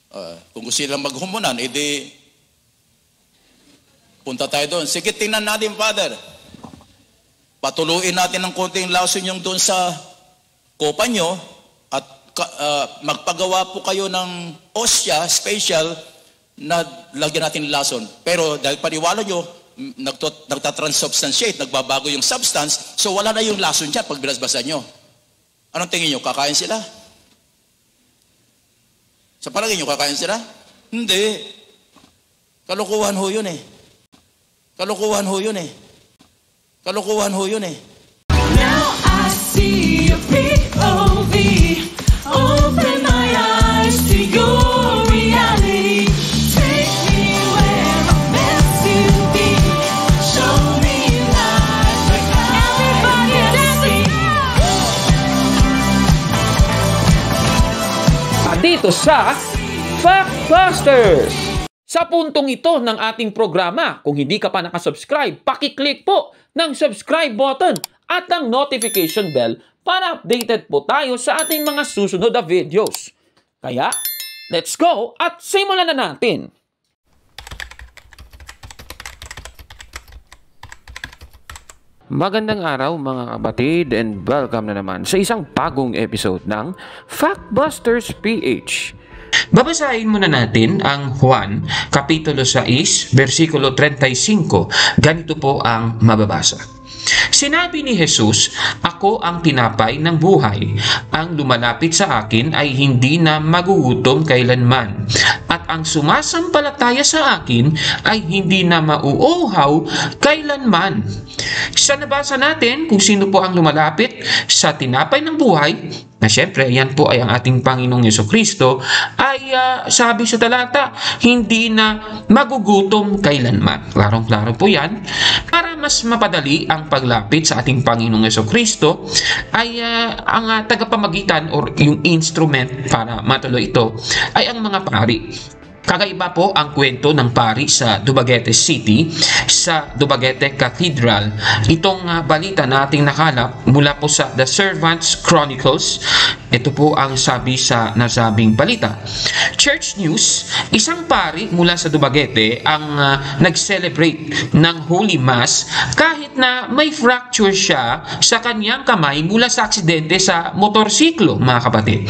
Kung gusto nilang maghumunan, edi punta tayo doon. Sige, tingnan natin, Father. Patuluin natin ng konting lason yung doon sa kopa nyo at magpagawa po kayo ng osya, special, na lagyan natin lason. Pero dahil paniwala nyo, nagtatransubstantiate, nagbabago yung substance, so wala na yung lason dyan pag binasbasan nyo. Anong tingin nyo? Kakain sila? Sa palagay nyo, kakain sila? Hindi. Kalukuhan ho yun eh. Kalukuhan ho yun eh. Kalukuhan ho yun eh. Now I see a POV. Open my eyes to your reality. Take me where I'm meant to be. Show me life like everybody dancing. Dito sa Factbusters! Sa puntong ito ng ating programa, kung hindi ka pa nakasubscribe, pakiclick po ng subscribe button at ang notification bell para updated po tayo sa ating mga susunod na videos. Kaya, let's go at simulan na natin! Magandang araw mga kapatid and welcome na naman sa isang bagong episode ng Factbusters PH. Babasahin muna natin ang Juan, Kapitulo 6, versikulo 35. Ganito po ang mababasa. Sinabi ni Jesus, "Ako ang tinapay ng buhay. Ang lumalapit sa akin ay hindi na magugutom kailanman. At ang sumasampalataya sa akin ay hindi na mauuhaw kailanman." Sa nabasa natin kung sino po ang lumalapit sa tinapay ng buhay, na syempre, yan po ay ang ating Panginoong Jesucristo, ay sabi sa talata, hindi na magugutom kailanman. Klarong-klaro po yan. Para mas mapadali ang paglapit sa ating Panginoong Jesucristo, ay ang tagapamagitan or yung instrument para matuloy ito ay ang mga pari. Kakaiba po ang kwento ng pari sa Dumaguete City, sa Dumaguete Cathedral. Itong balita na ating nakalap mula po sa The Servants Chronicles. Ito po ang sabi sa nasabing balita. Church News, isang pari mula sa Dumaguete ang nag-celebrate ng Holy Mass kahit na may fracture siya sa kanyang kamay mula sa aksidente sa motorsiklo, mga kapatid.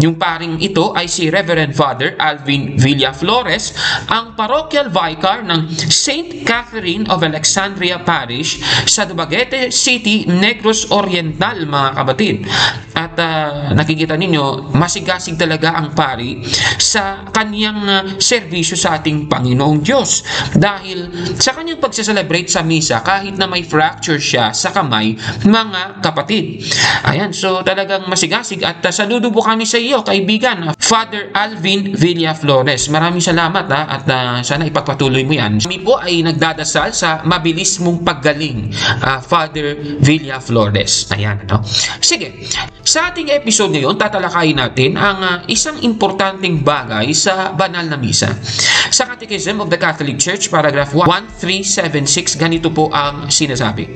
Yung paring ito ay si Reverend Father Alvin Villaflores, ang parochial vicar ng St. Catherine of Alexandria Parish sa Dumaguete City, Negros Oriental, mga kapatid. At nakikita ninyo, masigasig talaga ang pari sa kanyang serbisyo sa ating Panginoong Diyos. Dahil sa kanyang pagsaselebrate sa misa, kahit na may fracture siya sa kamay, mga kapatid. Ayan, so talagang masigasig at saludo po kami sa iyo, kaibigan, Father Alvin Villaflores. Maraming salamat at sana ipagpatuloy mo yan. Kami po ay nagdadasal sa mabilis mong paggaling, Father Villaflores. Ayan, no? Sige, sa ating episode ngayon, tatalakayin natin ang isang importanteng bagay sa banal na misa. Sa Catechism of the Catholic Church, paragraph 1376, ganito po ang sinasabi.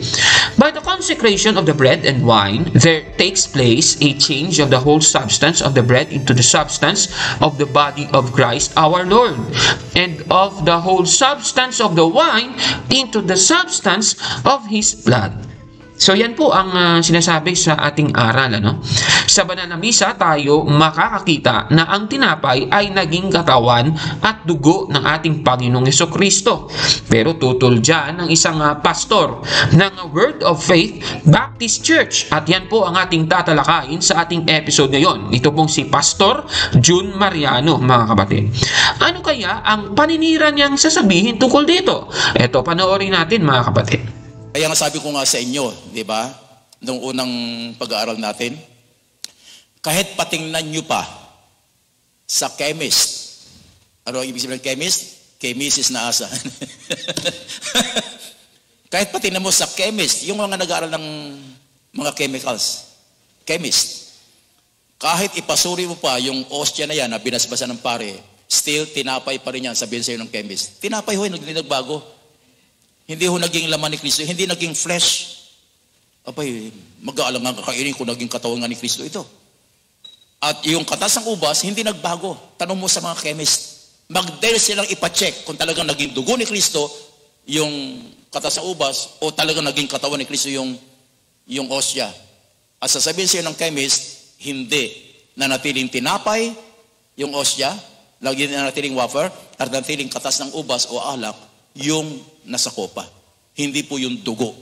By the consecration of the bread and wine, there takes place a change of the whole substance of the bread into the substance of the body of Christ our Lord, and of the whole substance of the wine into the substance of His blood. So yan po ang sinasabi sa ating aral, ano? Sa banal na misa tayo makakakita na ang tinapay ay naging katawan at dugo ng ating Panginoong Jesucristo. Pero tutol dyan ng isang pastor ng Word of Faith Baptist Church. At yan po ang ating tatalakayin sa ating episode ngayon. Ito pong si Pastor Jun Mariano, mga kapatid. Ano kaya ang paninira niyang sasabihin tungkol dito? Ito, panoorin natin, mga kapatid. Kaya nga sabi ko nga sa inyo, di ba, nung unang pag-aaral natin, kahit patingnan nyo pa sa chemist, ano ang ibig sabihin ng chemist? Chemist na asa. Kahit patingnan mo sa chemist, yung mga nag-aaral ng mga chemicals, chemist, kahit ipasuri mo pa yung ostia na yan na binasbasan ng pare, still tinapay pa rin yan, sabihin sa'yo ng chemist. Tinapay ho, hindi nagbago. Hindi ho naging laman ni Kristo, hindi naging flesh. Abay, mag-aalangan kakainin kung naging katawan nga ni Kristo ito. At yung katas ng ubas, hindi nagbago. Tanong mo sa mga chemist. Mag-dare silang ipacheck kung talagang naging dugo ni Kristo yung katas ng ubas o talagang naging katawan ni Kristo yung osya. At sasabihin siya ng chemist, hindi. Nanatiling tinapay yung osya, lagi nanatiling wafer, at nanatiling katas ng ubas o alak yung nasa kopa. Hindi po yung dugo.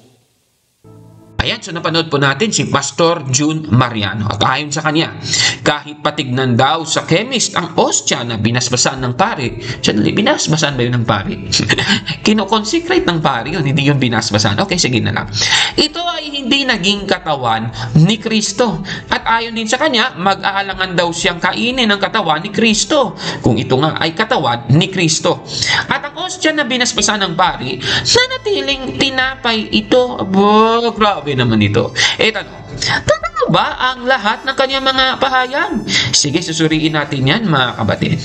Ayan, so napanood po natin si Pastor June Mariano. At ayon sa kanya, kahit patignan daw sa chemist ang ostya na binasbasan ng pari. Sandali, binasbasan ba yun ng pari? Kinoconsecrate ng pari yun, hindi yun binasbasan. Okay, sige na lang. Ito ay hindi naging katawan ni Kristo. At ayon din sa kanya, mag-aalangan daw siyang kainin ng katawan ni Kristo. Kung ito nga ay katawan ni Kristo. At ang ostya na binasbasan ng pari, nanatiling tinapay ito. Abo, grabe naman ito. Totoo ba ang lahat ng kanyang mga pahayag? Sige, susuriin natin yan, mga kabatid.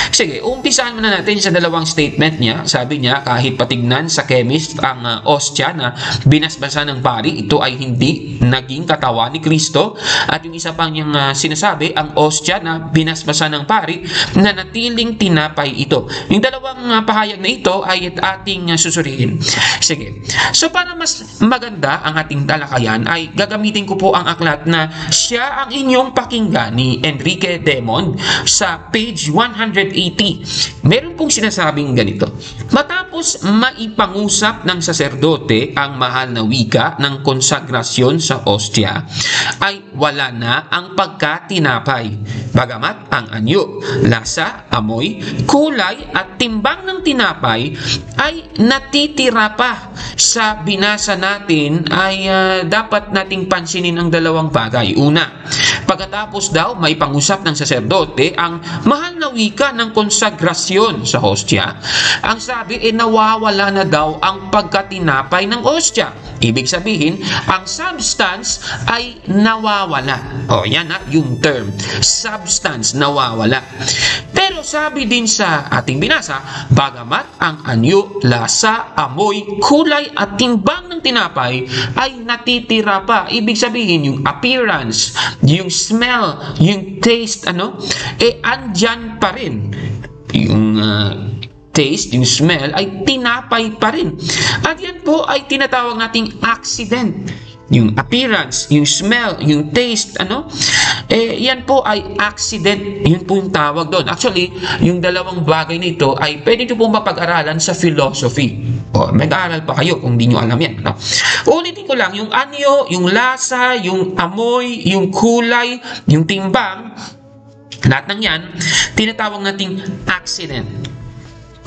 Sige, umpisahan muna natin sa dalawang statement niya. Sabi niya, kahit patignan sa chemist ang ostya na binasbasan ng pari, ito ay hindi naging katawan ni Kristo. At yung isa pang niyang sinasabi, ang ostya na binasbasan ng pari, na natiling tinapay ito. Yung dalawang pahayag na ito ay ating susuriin. Sige, so para mas maganda ang ating talakayan, ay gagamitin ko po ang aklat na Siya ang Inyong Pakinggan ni Enrique Demond sa page 180. Meron pong sinasabing ganito: matapos maipangusap ng saserdote ang mahal na wika ng konsagrasyon sa ostya, ay wala na ang pagkatinapay, bagamat ang anyo, lasa, amoy, kulay at timbang ng tinapay ay natitira pa. Sa binasa natin ay dapat nating pansinin ang dalawang bagay. Una, pagkatapos daw may pangusap ng saserdote ang mahal na wika ng konsagrasyon sa hostya, ang sabi nawawala na daw ang pagkatinapay ng hostya. Ibig sabihin, ang substance ay nawawala. Yan yung term. Substance, nawawala. Pero sabi din sa ating binasa, bagamat ang anyo, lasa, amoy, kulay at timbang ng tinapay ay natitira pa. Ibig sabihin, yung appearance, yung smell, yung taste, andyan pa rin. Yung taste, yung smell ay tinapay pa rin. At yan po ay tinatawag nating accident. Yung appearance, yung smell, yung taste, yan po ay accident. Yun po yung tawag doon. Actually, yung dalawang bagay nito ay pwede nyo pong mapag-aralan sa philosophy. Mag-aaral pa kayo kung di nyo alam yan. Ulitin ko lang, yung anyo, yung lasa, yung amoy, yung kulay, yung timbang, lahat ng yan, tinatawag nating accident.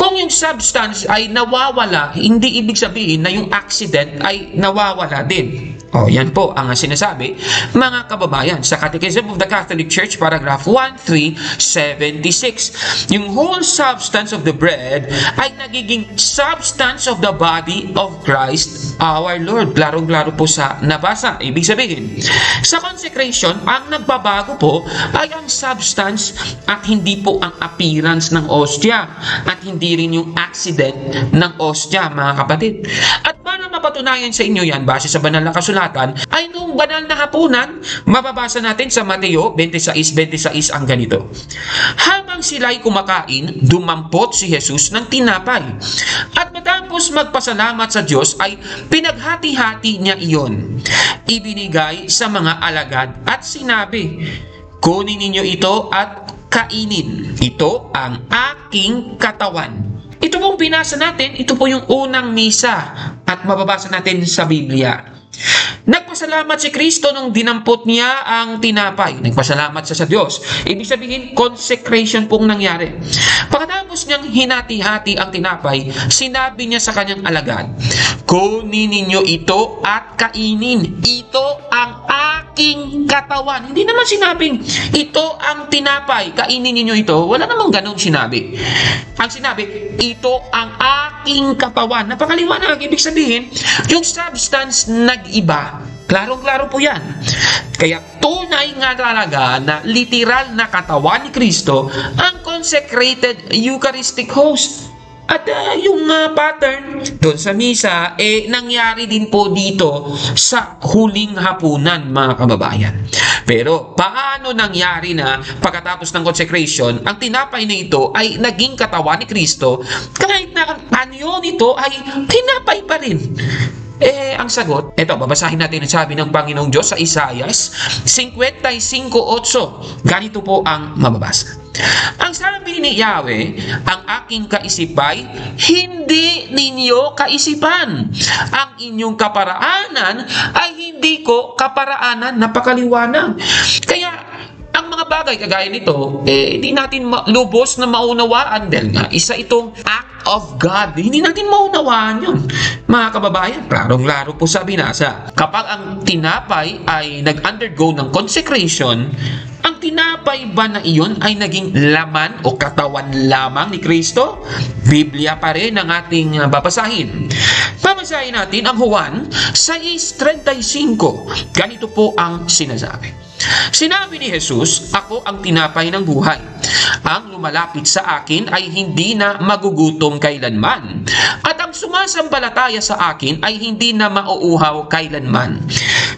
Kung yung substance ay nawawala, hindi ibig sabihin na yung accident ay nawawala din. Yan po ang sinasabi, mga kababayan, sa Catechism of the Catholic Church, paragraph 1376. Yung whole substance of the bread ay nagiging substance of the body of Christ our Lord. Klarong-klaro po sa nabasa. Ibig sabihin, sa consecration, ang nagbabago po ay ang substance at hindi po ang appearance ng ostya at hindi rin yung accident ng ostya, mga kapatid. At para mapatunayan sa inyo yan, base sa banal na kasulatan, ay noong banal na hapunan, mababasa natin sa Mateo 26:26 ang ganito: habang sila'y kumakain, dumampot si Jesus ng tinapay, at matapos magpasalamat sa Diyos ay pinaghati-hati niya iyon, ibinigay sa mga alagad at sinabi, kunin ninyo ito at kainin, ito ang aking katawan. Ito pong binasa natin, ito po yung unang misa at mababasa natin sa Biblia. Nagpasalamat si Kristo nung dinampot niya ang tinapay. Nagpasalamat siya sa Diyos. Ibig sabihin, consecration pong nangyari. Pagkatapos niyang hinati-hati ang tinapay, sinabi niya sa kanyang alagad, kunin ninyo ito at kainin. Ito ang aking katawan. Hindi naman sinabing, ito ang tinapay, kainin ninyo ito. Wala namang ganong sinabi. Ang sinabi, ito ang aking katawan. Napakaliwanag. Ibig sabihin, yung substance nag-iba. Klarong-klaro po yan. Kaya tunay nga talaga na literal na katawan ni Kristo ang consecrated Eucharistic host. At yung pattern doon sa misa, nangyari din po dito sa huling hapunan, mga kababayan. Pero paano nangyari na pagkatapos ng consecration, ang tinapay na ito ay naging katawan ni Kristo, kahit na ang anyo nito ay tinapay pa rin? Ang sagot, ito, babasahin natin ang sabi ng Panginoong Diyos sa Isaias 55:8. Ganito po ang mababasa. Ang sabi ni Yahweh, ang aking kaisipay, hindi ninyo kaisipan. Ang inyong kaparaanan ay hindi ko kaparaanan. Napakaliwanag. Kaya, ang mga bagay kagaya nito, hindi natin lubos na maunawaan dahil nga isa itong act of God. Hindi natin maunawaan yun. Mga kababayan, klarong-klaro po sa binasa. Kapag ang tinapay ay nag-undergo ng consecration, ang tinapay ba na iyon ay naging laman o katawan lamang ni Kristo? Biblia pa rin ang ating babasahin. Babasahin natin ang Juan 6:35. Ganito po ang sinasabi. Sinabi ni Jesus, ako ang tinapay ng buhay. Ang lumalapit sa akin ay hindi na magugutom kailanman. At ang sumasampalataya sa akin ay hindi na mauuhaw kailanman.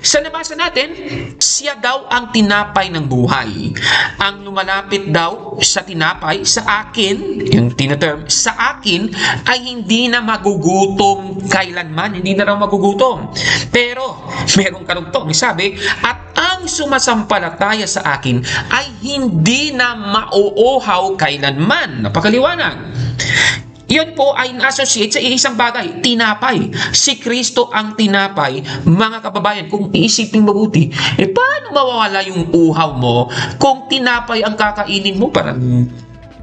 Sa nabasa natin, siya daw ang tinapay ng buhay. Ang lumalapit daw sa tinapay, sa akin, yung tinaterm, sa akin, ay hindi na magugutom kailanman. Hindi na raw magugutom. Pero, merong karugtong. Sabi, at ang sumasampalataya sa akin ay hindi na mauuhaw kailanman. Napakaliwanag. Yun po ay na-associate sa isang bagay, tinapay. Si Kristo ang tinapay. Mga kababayan, kung iisipin mabuti, paano mawawala yung uhaw mo kung tinapay ang kakainin mo? Parang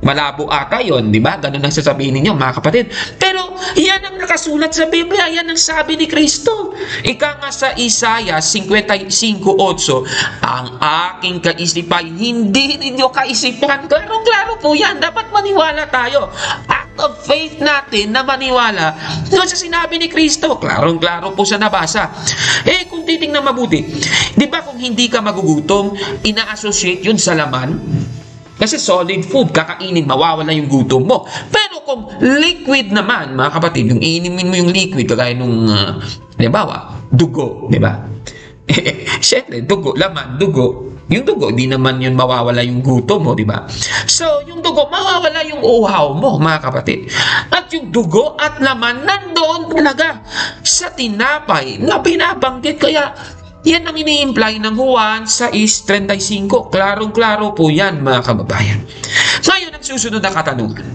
malabo ata yun, di ba? Ganun ang sasabihin ninyo, mga kapatid. Pero yan ang nakasulat sa Biblia, yan ang sabi ni Kristo. Ika nga sa Isaiah 55:8, ang aking kaisipay, hindi ninyo kaisipan. Klarong-klaro po yan, dapat maniwala tayo. Of faith natin na maniwala doon sa sinabi ni Kristo. Klarong-klaro po sa nabasa. Kung titingnan mabuti, di ba kung hindi ka magugutom, ina-associate yun sa laman? Kasi solid food, kakainin, mawawala yung gutom mo. Pero kung liquid naman, mga kapatid, yung iinimin mo yung liquid, kagaya nung, halimbawa, dugo, di ba? Siyempre, dugo, laman, dugo. Yung dugo, di naman yun mawawala yung gutom mo, di ba? So, yung dugo, mawawala yung uhaw mo, mga kapatid. At yung dugo at laman, nandoon talaga sa tinapay na binabanggit. Kaya, yan ang ini-imply ng Juan 6:35. Klarong-klaro po yan, mga kababayan. Ngayon, ang susunod na katanungan.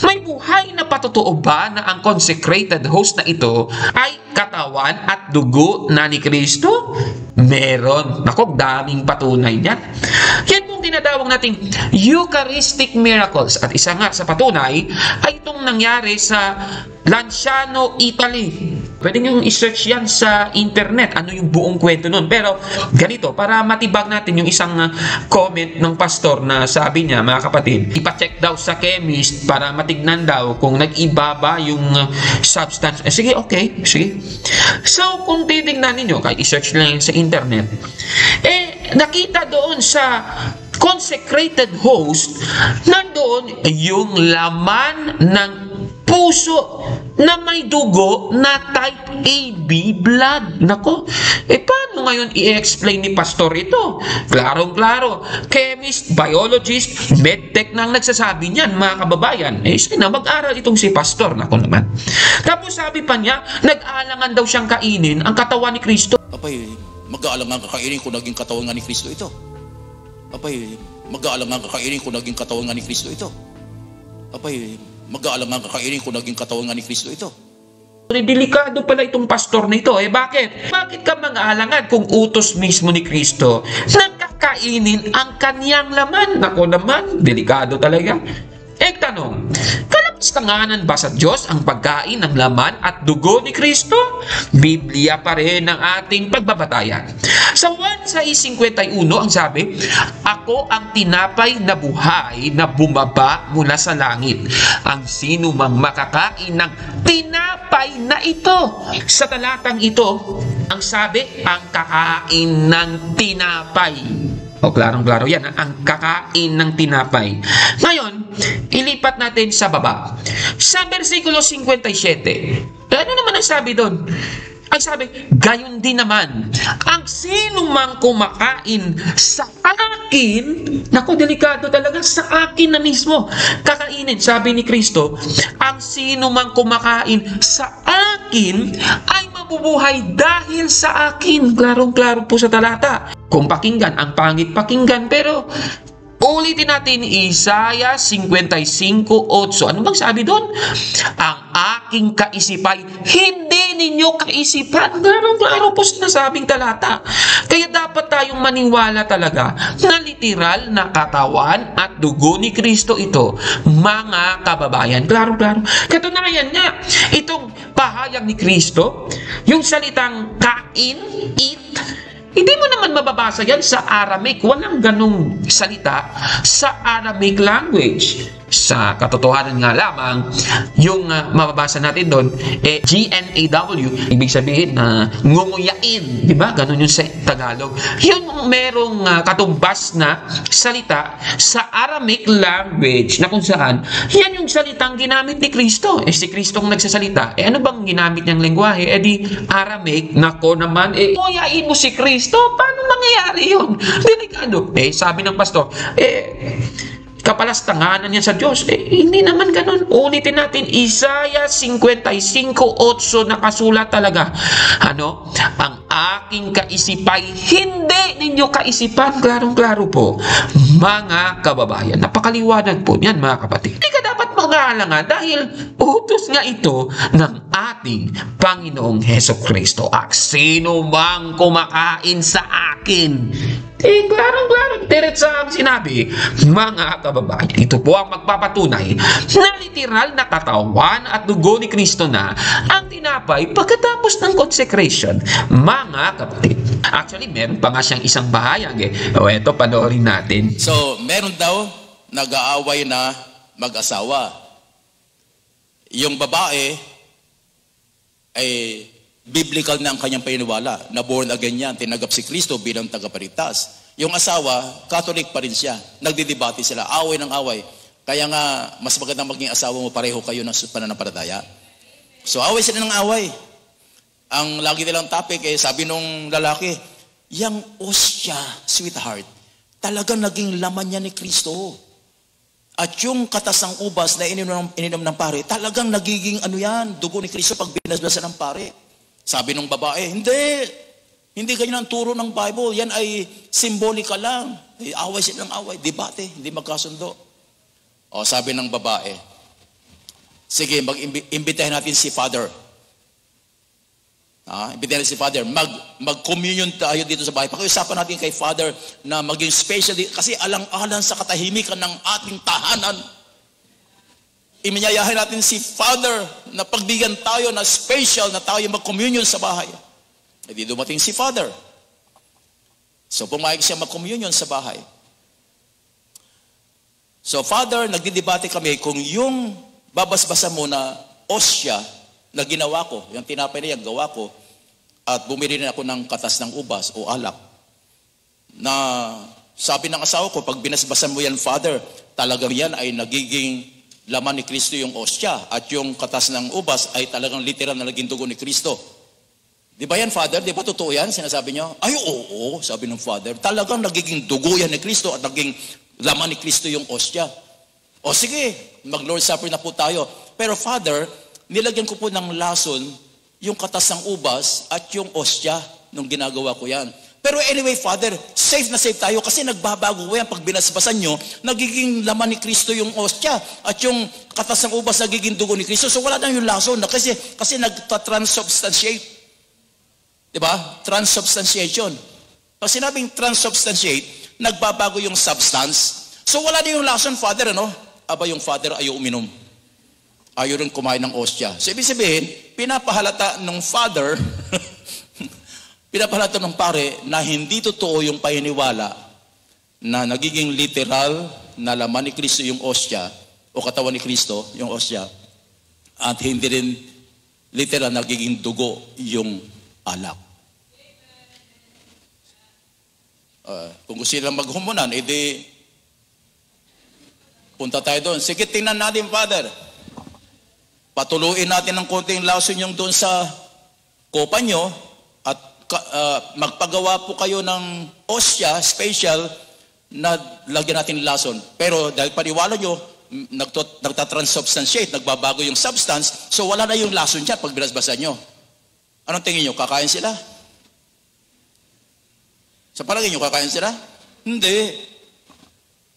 May buhay na patotoo ba na ang consecrated host na ito ay katawan at dugo na ni Kristo? Meron. Naku, daming patunay niyan. Yan pong tinatawag nating Eucharistic miracles. At isa nga sa patunay ay itong nangyari sa Lanciano, Italy. Pwede nyo i-search yan sa internet. Ano yung buong kwento nun. Pero ganito, para matibag natin yung isang comment ng pastor na sabi niya, mga kapatid, ipacheck daw sa chemist para matignan daw kung nag-iba ba yung substance. Sige, okay. Sige. So, kung titignan ninyo, kahit i-search lang sa internet, nakita doon sa consecrated host, nandoon yung laman ng puso na may dugo na type AB blood. Nako, paano ngayon i-explain ni pastor ito? Klarong-klaro. Chemist, biologist, medtech na ang nagsasabi niyan, mga kababayan. Sana mag-aral itong si pastor. Nako naman. Tapos sabi pa niya, nag-aalangan daw siyang kainin ang katawan ni Kristo. Apay, mag-aalangan kakainin kung naging katawan nga ni Kristo ito. Apay, mag-aalangan kakainin kung naging katawan nga ni Kristo ito. Apay, mag-aalangan kakainin kung naging katawan nga ni Kristo ito. Delikado pala itong pastor na ito. Bakit? Bakit ka mag-aalangan kung utos mismo ni Kristo na kakainin ang kaniyang laman? Nako naman, delikado talaga. Tanong, kalapas-tanganan ba sa Diyos ang pagkain ng laman at dugo ni Kristo? Biblia pa rin ang ating pagbabatayan. Sa Juan 6:51 ang sabi, ako ang tinapay na buhay na bumaba mula sa langit. Ang sino mang makakain ng tinapay na ito. Sa talatang ito, ang sabi, ang kakain ng tinapay. O, klarong-klaro yan, ang kakain ng tinapay. Ngayon, ilipat natin sa baba. Sa versikulo 57, ano naman ang sabi doon? Ang sabi, gayon din naman, ang sino mang kumakain sa akin, naku, delikado talaga, sa akin na mismo, kakainin, sabi ni Kristo, ang sino mang kumakain sa akin, ay mabubuhay dahil sa akin. Klarong-klaro po sa talata. Kung pakinggan, ang pangit pakinggan, pero ulitin natin Isaiah 55:8. Ano bang sabi doon? Ang aking kaisipay, hindi ninyo kaisipan. Klaro po sinasabing talata. Kaya dapat tayong maniwala talaga na literal na katawan at dugo ni Kristo ito, mga kababayan. Klaro. Katunayan nga, itong pahayag ni Kristo, yung salitang kain, eat, hindi mo naman mababasa yan sa Aramaic. Walang ganong salita sa Aramaic language. Sa katotohanan nga lamang, yung mababasa natin doon, GNAW, ibig sabihin na ngunguyain, di ba? Ganon yung sa Tagalog. Yung merong katumbas na salita sa Aramaic language na kung saan, yan yung salitang ginamit ni Kristo. Si Kristo ang nagsasalita. Ano bang ginamit niyang lengguwahe? Di Aramaic. Nako naman, nguyain mo si Kristo. Paano mangyayari yun? Delikado. Sabi ng pastor, kapalastanganan yan sa Diyos. Hindi naman ganun. Ulitin natin, Isaiah 55:8, nakasulat talaga. Ang aking kaisipay, hindi ninyo kaisipan. Klarong-klaro po, mga kababayan. Napakaliwanag po niyan, mga kapatid. Hindi ka dapat mag-aalangan dahil utos nga ito ng ating Panginoong Hesukristo. Sino mang kumakain sa akin, klarong-klaro, diretsa ang sinabi, mga kababayan. Ito po ang magpapatunay na literal na katawan at dugo ni Kristo na ang tinapay pagkatapos ng consecration, mga kapatid. Actually, meron pa nga siyang isang bahayag. Ito, panoorin natin. So, meron daw nag-aaway na mag-asawa. Yung babae ay biblical na ang kanyang paniniwala, na born again yan, tinagap si Kristo bilang tagapagligtas. Yung asawa, Catholic pa rin siya. Nagdidebate sila, away ng away. Kaya nga, mas magandang maging asawa mo, pareho kayo ng pananampalataya. So, away sila ng away. Ang lagi nilang topic, sabi nung lalaki, yang ostya, sweetheart, talagang naging laman niya ni Kristo. At yung katas ng ubas na ininom ng pare, talagang nagiging dugo ni Kristo pag binasbasan ng pare. Sabi ng babae, hindi ganyan ang turo ng Bible. Yan ay simbolika lang. Away sila ng away, debate, hindi magkasundo. Sabi ng babae, sige, imbitahin natin si Father. Imbitahin natin si Father. Mag-communion tayo dito sa bahay. Pakiusapan natin kay Father na maging special kasi alang-alang sa katahimikan ng ating tahanan. Iminyayahin natin si Father na pagbigyan tayo na special na tayo mag-communion sa bahay. Hindi dumating si Father. So pumayag siya mag-communion sa bahay. So Father, nagdidebate kami kung yung babasbasan mo na osya na ginawa ko, yung tinapay na yan, gawa ko, at bumili rin ako ng katas ng ubas o alak, na sabi ng asawa ko, pag binasbasan mo yan, Father, talagang yan ay nagiging laman ni Kristo yung ostya at yung katas ng ubas ay talagang literal na naging dugo ni Kristo. Di ba yan, Father? Di ba totoo yan? Sinasabi niyo? Ay, oo, sabi ng Father. Talagang nagiging dugo yan ni Kristo at naging laman ni Kristo yung ostya. O sige, mag-Lord Supper na po tayo. Pero Father, nilagyan ko po ng lason yung katas ng ubas at yung ostya nung ginagawa ko yan. Pero anyway, Father, safe na safe tayo kasi nagbabago ko yan. Pag binasbasan nyo, nagiging laman ni Kristo yung ostya at yung katas ng ubas nagiging dugo ni Kristo. So wala na yung lason na kasi nagta-transubstantiate. Diba? Transubstantiation. Pag sinabing transubstantiate, nagbabago yung substance. So wala na yung lason, Father, Aba, yung Father ayaw uminom. Ayaw rin kumain ng ostya. So ibig sabihin, pinapahalata ng Father pinapahalata ng pare na hindi totoo yung paniniwala na nagiging literal na laman ni Kristo yung ostya o katawan ni Kristo yung ostya at hindi rin literal na nagiging dugo yung alak. Kung gusto nilang maghumunan, edi Punta tayo doon. Sige, tingnan natin, Father. Patuluin natin ng konting lason yung doon sa kopa nyo at magpagawa po kayo ng osya, special, na lagyan natin lason. Pero dahil paniwala nyo, nagtatransubstantiate, nagbabago yung substance, so wala na yung lason dyan pag binasbasan nyo. Anong tingin nyo? Kakain sila? Sa palagay nyo, kakain sila? Hindi.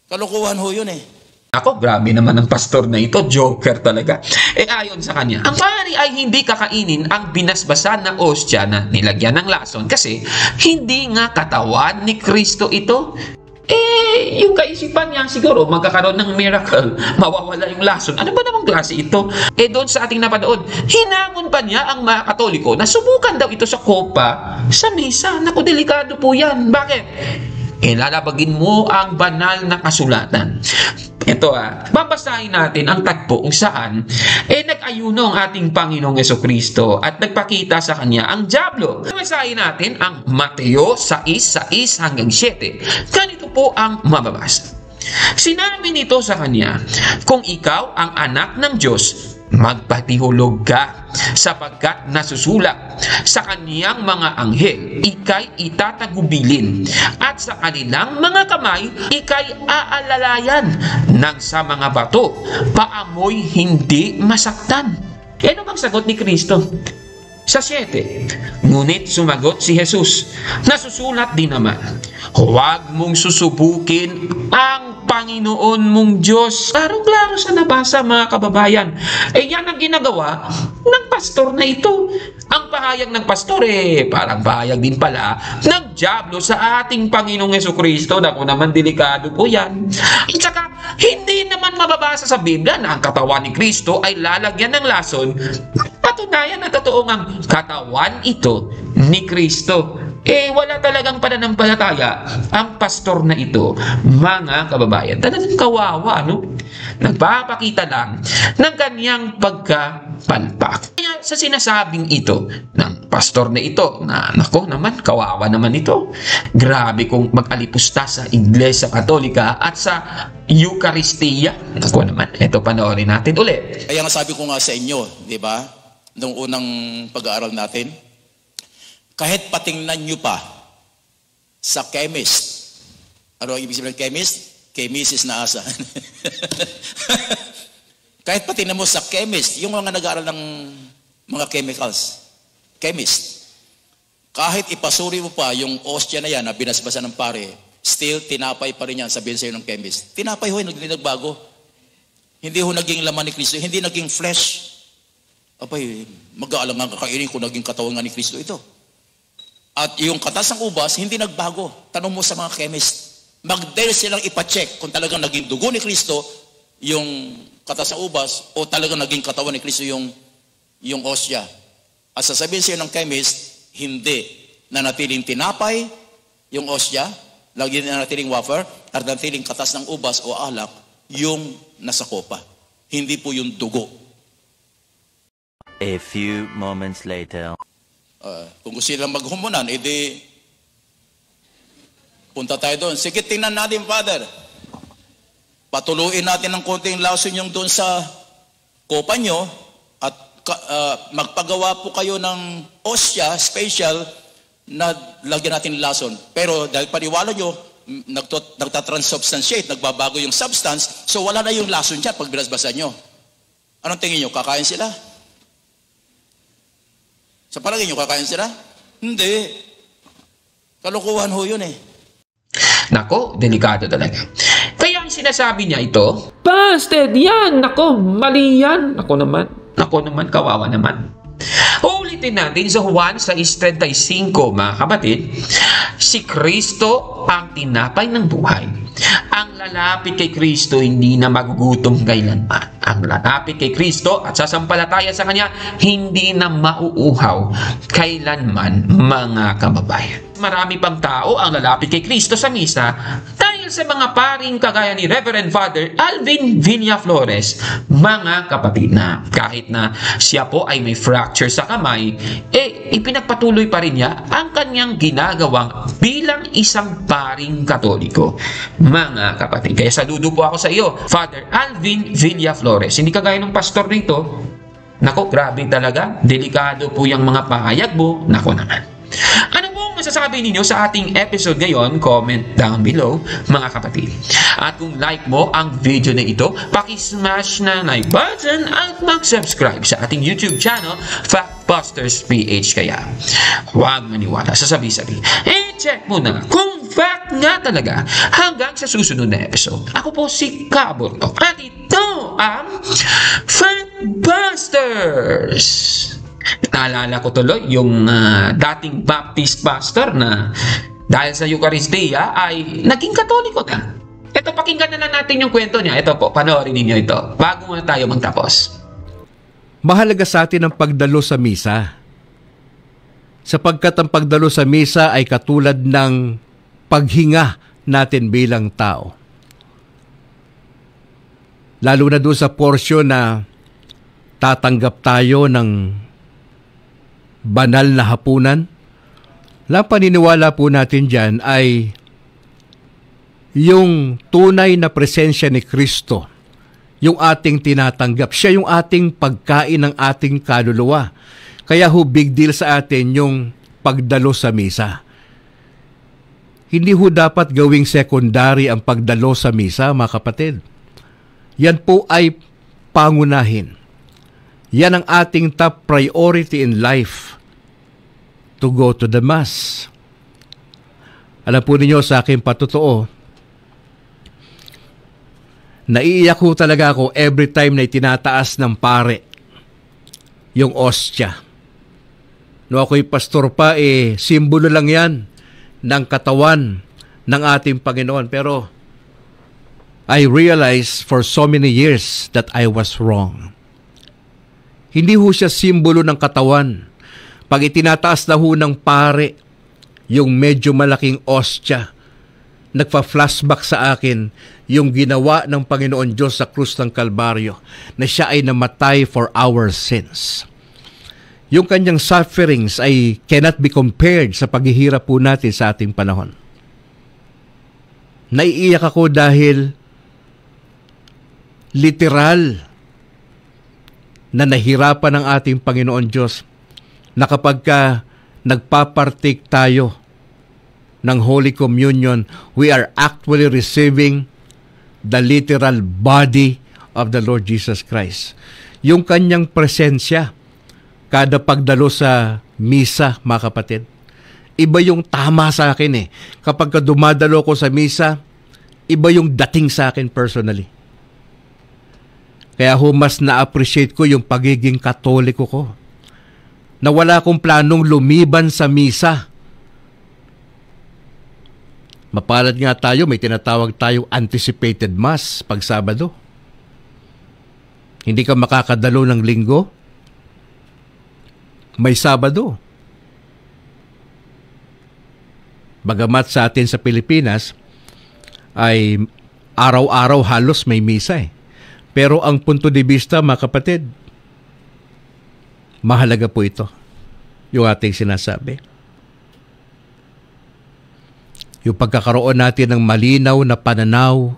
Kalokohan ho yun eh. Ako, grabe naman ang pastor na ito. Joker talaga. Ayon sa kanya, ang pari ay hindi kakainin ang binasbasan na ostya na nilagyan ng lason kasi hindi nga katawan ni Kristo ito. Yung kaisipan niya siguro magkakaroon ng miracle, mawawala yung lason. Ano ba namang klase ito? Doon sa ating napanood, hinangon pa niya ang mga Katoliko na subukan daw ito sa kopa sa misa. Naku, delikado po yan. Bakit? Lalabagin mo ang banal na kasulatan. Ito babasahin natin ang tagpo kung saan nag-ayuno ang ating Panginoong Jesucristo at nagpakita sa kanya ang dyablo. Babasahin natin ang Mateo 6:6 hanggang 7. Ganito po ang mababasa. Sinabi nito sa kanya, kung ikaw ang anak ng Diyos, magpatihulog ka, sapagkat nasusulat sa kaniyang mga anghel, ikay itatagubilin, at sa kanilang mga kamay, ikay aalalayan ng sa mga bato, paamoy hindi masaktan. Ano bang sagot ni Kristo? Sa 7, ngunit sumagot si Jesus, nasusulat din naman, huwag mong susubukin ang Panginoon mong Diyos. Klaro-klaro sa nabasa, mga kababayan. Yan ang ginagawa ng pastor na ito. Ang pahayag ng pastor, parang pahayag din pala ng dyablo sa ating Panginoong Jesucristo. Naku naman, delikado po yan. At saka, hindi naman mababasa sa Biblia na ang katawan ni Kristo ay lalagyan ng lason. Patunayan na totoo ang katawan ito ni Kristo. Wala talagang pananampalataya ang pastor na ito, mga kababayan. Talagang kawawa, no? Nagpapakita lang ng kanyang pagkapalpak. Kaya sa sinasabing ito ng pastor na ito, na nako naman, kawawa naman ito. Grabe kung mag-alipusta sa Iglesia Katolika at sa Eucharistia. Nako naman, ito panoorin natin ulit. Kaya nga sabi ko nga sa inyo, di ba? Noong unang pag-aaral natin, kahit patingnan nyo pa sa chemist. Ano ang ibig sabihin ng chemist? Chemist na asa. Kahit patingnan mo sa chemist, yung mga nag-aaral ng mga chemicals, chemist, kahit ipasuri mo pa yung ostya na yan na binasbasan ng pare, still tinapay pa rin yan, sabihin sa'yo ng chemist. Tinapay ho, hindi nagbago. Hindi ho naging laman ni Kristo, hindi naging flesh. Abay, mag-aalam nga kakainin kung naging katawan nga ni Kristo ito. At yung katas ng ubas, hindi nagbago. Tanong mo sa mga chemist. Mag-dare silang ipacheck kung talagang naging dugo ni Kristo yung katas ng ubas o talagang naging katawan ni Kristo yung osya. At sasabihin sa'yo ng chemist, hindi. Nanatiling tinapay yung osya, lagi nanatiling wafer, at nanatiling katas ng ubas o alak yung nasa kopa. Hindi po yung dugo. A few moments later. Kung gusto nilang maghumunan, edi punta tayo doon. Sige, tingnan natin, Father. Patuluin natin ng konting lason yung doon sa kopa nyo at magpagawa po kayo ng osya, special, na lagyan natin lason. Pero dahil paniwala nyo, nagtatransubstantiate, nagbabago yung substance, so wala na yung lason dyan pag binasbasan nyo. Anong tingin nyo? Kakain sila? Sa palagay nyo, kakain sila? Hindi. Kalokohan ho yun eh. Nako, delikado talaga. Kaya ang sinasabi niya ito, busted yan! Nako, mali yan! Nako naman, kawawa naman. Ulitin natin sa Juan 6:35, mga kapatid, si Kristo ang tinapay ng buhay. Ang lalapit kay Kristo hindi na magugutom kailanman. Ang lalapit kay Kristo at sasampalataya sa Kanya hindi na mauuhaw kailanman, mga kababayan. Marami pang tao ang lalapit kay Kristo sa misa dahil sa mga paring kagaya ni Reverend Father Alvin Villaflores, mga kapatid, na kahit na siya po ay may fracture sa kamay, ipinagpatuloy pa rin niya ang kanyang ginagawang bilang isang paring Katoliko, mga kapatid. Kaya saludo po ako sa iyo, Father Alvin Villaflores. Hindi kagaya ng pastor rito. Nako, grabe talaga. Delikado po yung mga pahayag mo. Nako naman. Ano po ang masasabi ninyo sa ating episode ngayon? Comment down below, mga kapatid. At kung like mo ang video na ito, paki-smash na like button at mag-subscribe sa ating YouTube channel, Factbusters PH. Kaya huwag maniwala sa sabi-sabi. I-check mo na kung fact nga talaga. Hanggang sa susunod na episode. Ako po si Kaburno at ito ang Factbusters. Naalala ko tuloy yung dating Baptist pastor na dahil sa Eucharistia ay naging Katoliko na. Ito, pakinggan na lang natin yung kwento niya. Ito po, panoorin ninyo ito bago muna tayo magtapos. Mahalaga sa atin ang pagdalo sa misa. Sapagkat ang pagdalo sa misa ay katulad ng paghinga natin bilang tao. Lalo na doon sa porsyon na tatanggap tayo ng banal na hapunan. La paniniwala po natin dyan ay yung tunay na presensya ni Kristo, yung ating tinatanggap. Siya yung ating pagkain ng ating kaluluwa. Kaya big deal sa atin yung pagdalo sa misa. Hindi dapat gawing secondary ang pagdalo sa misa, mga kapatid. Yan po ay pangunahin. Yan ang ating top priority in life, to go to the Mass. Alam po ninyo, sa aking patotoo, naiiyak ko talaga ako every time na itinataas ng pare yung ostia. No, ako'y pastor pa, simbolo lang yan ng katawan ng ating Panginoon. Pero I realized for so many years that I was wrong. Hindi siya simbolo ng katawan. Pag itinataas na ng pare yung medyo malaking ostia, nagpa-flashback sa akin yung ginawa ng Panginoon Diyos sa krus ng Kalbaryo, na siya ay namatay for our sins. Yung kanyang sufferings ay cannot be compared sa paghihirap po natin sa ating panahon. Naiiyak ako dahil literal na nahirapan ng ating Panginoon Diyos na kapag nagpapartik tayo ng Holy Communion, we are actually receiving the literal body of the Lord Jesus Christ. Yung kanyang presensya, kada pagdalo sa misa, mga kapatid, iba yung tama sa akin Kapag dumadalo ko sa misa, iba yung dating sa akin personally. Kaya mas na-appreciate ko yung pagiging Katoliko ko. Na wala akong planong lumiban sa misa. Mapalad nga tayo, may tinatawag tayong anticipated Mass pag Sabado. Hindi ka makakadalo ng Linggo, may Sabado. Bagamat sa atin sa Pilipinas ay araw-araw halos may misa Pero ang punto de vista, mga kapatid, mahalaga po ito, yung ating sinasabi. Yung pagkakaroon natin ng malinaw na pananaw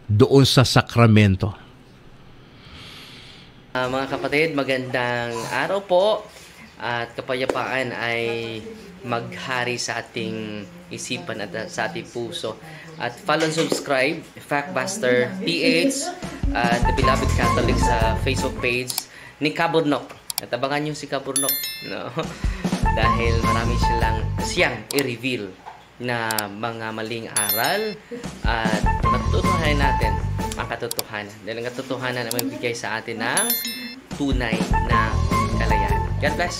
doon sa sakramento. Mga kapatid, magandang araw po at kapayapaan ay maghari sa ating isipan at sa ating puso. At follow and subscribe, Factbuster PH at The Beloved Catholic sa Facebook page ni Kaburnok. At abangan nyo si Kaburnok, no? Dahil marami siyang i-reveal na mga maling aral at matutuhanan natin ang katotohanan. Dahil ang katotohanan ay magbigay sa atin ng tunay na kalayaan. God bless!